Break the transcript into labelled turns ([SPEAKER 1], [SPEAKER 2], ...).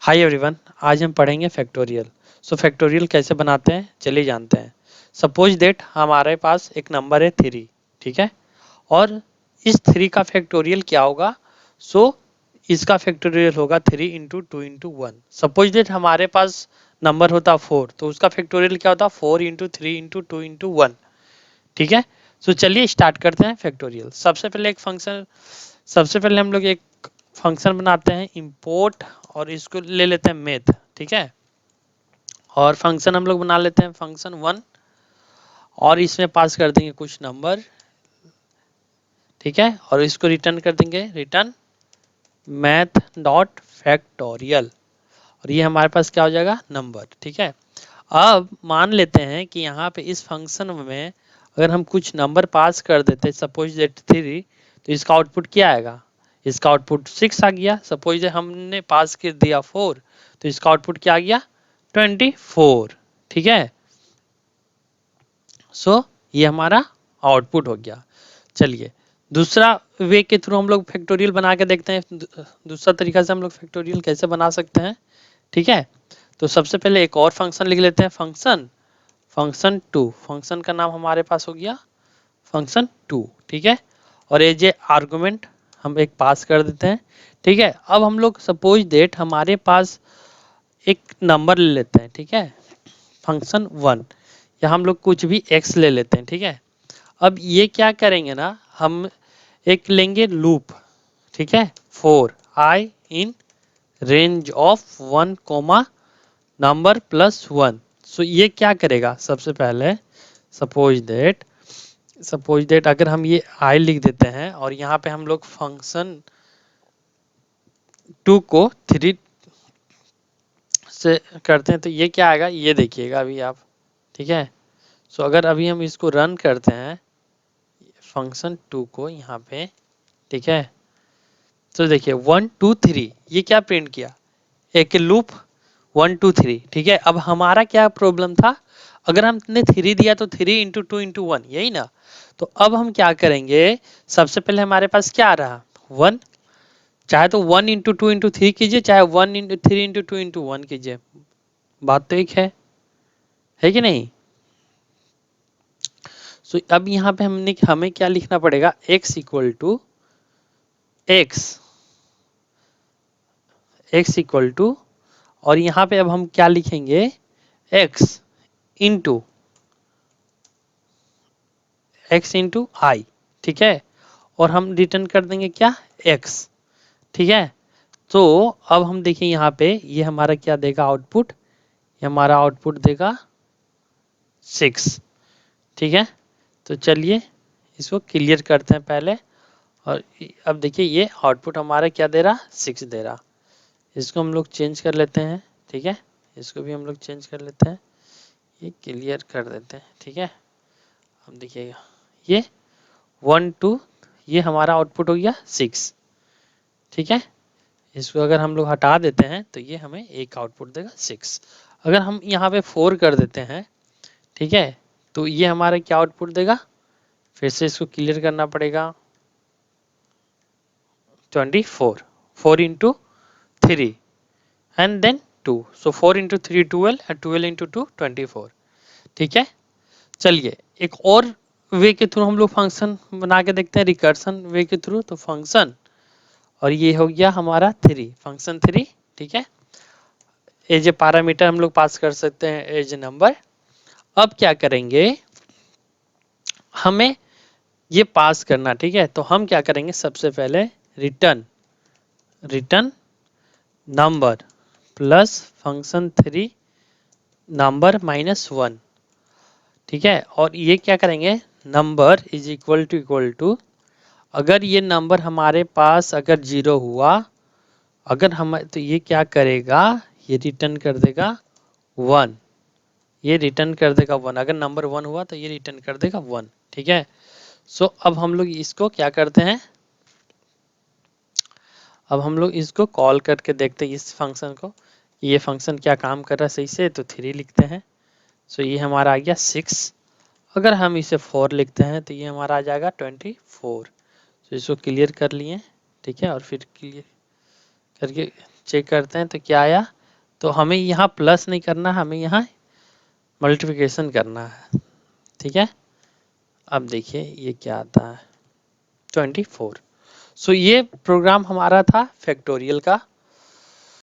[SPEAKER 1] Hi everyone, आज हम पढ़ेंगे फैक्टोरियल। फैक्टोरियल कैसे बनाते हैं चलिए जानते हैं। सपोज दैट हमारे पास एक नंबर है 3, ठीक है। और इस 3 का फैक्टोरियल क्या होगा? सो इसका फैक्टोरियल होगा 3 इंटू 2 इंटू 1। सपोज दैट हमारे पास नंबर होता 4, तो उसका फैक्टोरियल क्या होता? 4 इंटू 3 इंटू 2 इंटू 1, ठीक है। चलिए स्टार्ट करते हैं फैक्टोरियल। सबसे पहले हम लोग एक फंक्शन बनाते हैं इंपोर्ट, और इसको ले लेते हैं मैथ, ठीक है। और फंक्शन हम लोग बना लेते हैं फंक्शन 1, और इसमें पास कर देंगे कुछ नंबर, ठीक है। और इसको रिटर्न कर देंगे रिटर्न मैथ डॉट फैक्टोरियल, और ये हमारे पास क्या हो जाएगा? नंबर, ठीक है। अब मान लेते हैं कि यहाँ पे इस फंक्शन में अगर हम कुछ नंबर पास कर देते, सपोज दैट 3, तो इसका आउटपुट क्या आएगा? इसका आउटपुट 6 आ गया। सपोज दैट हमने पास कर दिया 4, तो इसका आउटपुट क्या आ गया? 24, ठीक है। ये हमारा आउटपुट हो गया। चलिए दूसरा वे के थ्रू हम लोग फैक्टोरियल बना के देखते हैं। दूसरा तरीका से हम लोग फैक्टोरियल कैसे बना सकते हैं, ठीक है। तो सबसे पहले एक और फंक्शन लिख लेते हैं, फंक्शन 2। फंक्शन का नाम हमारे पास हो गया फंक्शन 2, ठीक है। और एज ए आर्गुमेंट हम एक पास कर देते हैं, ठीक है। अब हम लोग सपोज डेट हमारे पास एक नंबर ले लेते हैं, ठीक है, फंक्शन 1, या हम लोग कुछ भी x ले लेते हैं, ठीक है। अब ये क्या करेंगे ना, हम एक लेंगे लूप, ठीक है, for I in range of 1 comma number plus 1। ये क्या करेगा? सबसे पहले सपोज डेट अगर हम ये आई लिख देते हैं और यहाँ पे हम लोग फंक्शन 2 को 3 से करते हैं, तो ये क्या आएगा? ये देखिएगा अभी आप, ठीक है। अगर अभी हम इसको रन करते हैं फंक्शन 2 को यहाँ पे, ठीक है, तो देखिए 1 2 3 ये क्या प्रिंट किया? एक लूप 1 2 3, ठीक है। अब हमारा क्या प्रॉब्लम था? अगर हमने 3 दिया तो 3 इंटू 2 इंटू 1, यही ना। तो अब हम क्या करेंगे? सबसे पहले हमारे पास क्या आ रहा? 1। चाहे तो 1 इंटू 2 इंटू 3 कीजिए, चाहे 1 इंटू 3 इंटू 2 इंटू 1 कीजिए, बात तो एक है कि नहीं? अब यहाँ पे हमें क्या लिखना पड़ेगा? x equal to x equal to, और यहाँ पे अब हम क्या लिखेंगे? x इंटू आई, ठीक है। और हम रिटर्न कर देंगे क्या? x, ठीक है। तो अब हम देखिए यहाँ पे ये हमारा क्या देगा आउटपुट? ये हमारा आउटपुट देगा 6, ठीक है। तो चलिए इसको क्लियर करते हैं पहले। और अब देखिए ये आउटपुट हमारा क्या दे रहा? 6 दे रहा। इसको हम लोग चेंज कर लेते हैं, ठीक है। इसको भी हम लोग चेंज कर लेते हैं, ये क्लियर कर देते हैं, ठीक है। अब देखिएगा ये 1 2, ये हमारा आउटपुट हो गया 6, ठीक है। इसको अगर हम लोग हटा देते हैं तो ये हमें एक आउटपुट देगा 6। अगर हम यहाँ पे 4 कर देते हैं, ठीक है, तो ये हमारा क्या आउटपुट देगा? फिर से इसको क्लियर करना पड़ेगा। 24, 4 into 3 and then 2, 4 into 3 12 and 12 into 2 24, ठीक है। चलिए एक और वे के थ्रू हम लोग फंक्शन बना के देखते हैं, रिकर्सन वे के थ्रू। तो फंक्शन, और ये हो गया हमारा 3, फंक्शन 3, ठीक है। एज ए पैरामीटर हम लोग पास कर सकते हैं एज ए नंबर। अब क्या करेंगे? हमें ये पास करना, ठीक है। तो हम क्या करेंगे? सबसे पहले return number plus function 3 number minus 1, ठीक है। और ये क्या करेंगे? नंबर इज इक्वल टू अगर ये नंबर हमारे पास अगर 0 हुआ, अगर हम, तो ये क्या करेगा? ये रिटर्न कर देगा 1, ये रिटर्न कर देगा 1। अगर नंबर 1 हुआ तो ये रिटर्न कर देगा 1, ठीक है। अब हम लोग इसको क्या करते हैं? अब हम लोग इसको कॉल करके देखते हैं इस फंक्शन को, ये फंक्शन क्या काम कर रहा है सही से। तो 3 लिखते हैं, ये हमारा आ गया 6। अगर हम इसे 4 लिखते हैं तो ये हमारा आ जाएगा 24। इसको क्लियर कर लिए, ठीक है। और फिर क्लियर करके चेक करते हैं तो क्या आया? तो हमें यहाँ प्लस नहीं करना, हमें यहाँ मल्टीप्लिकेशन करना है। ठीक है, अब देखिए ये क्या आता है 24। सो ये प्रोग्राम हमारा था फैक्टोरियल का।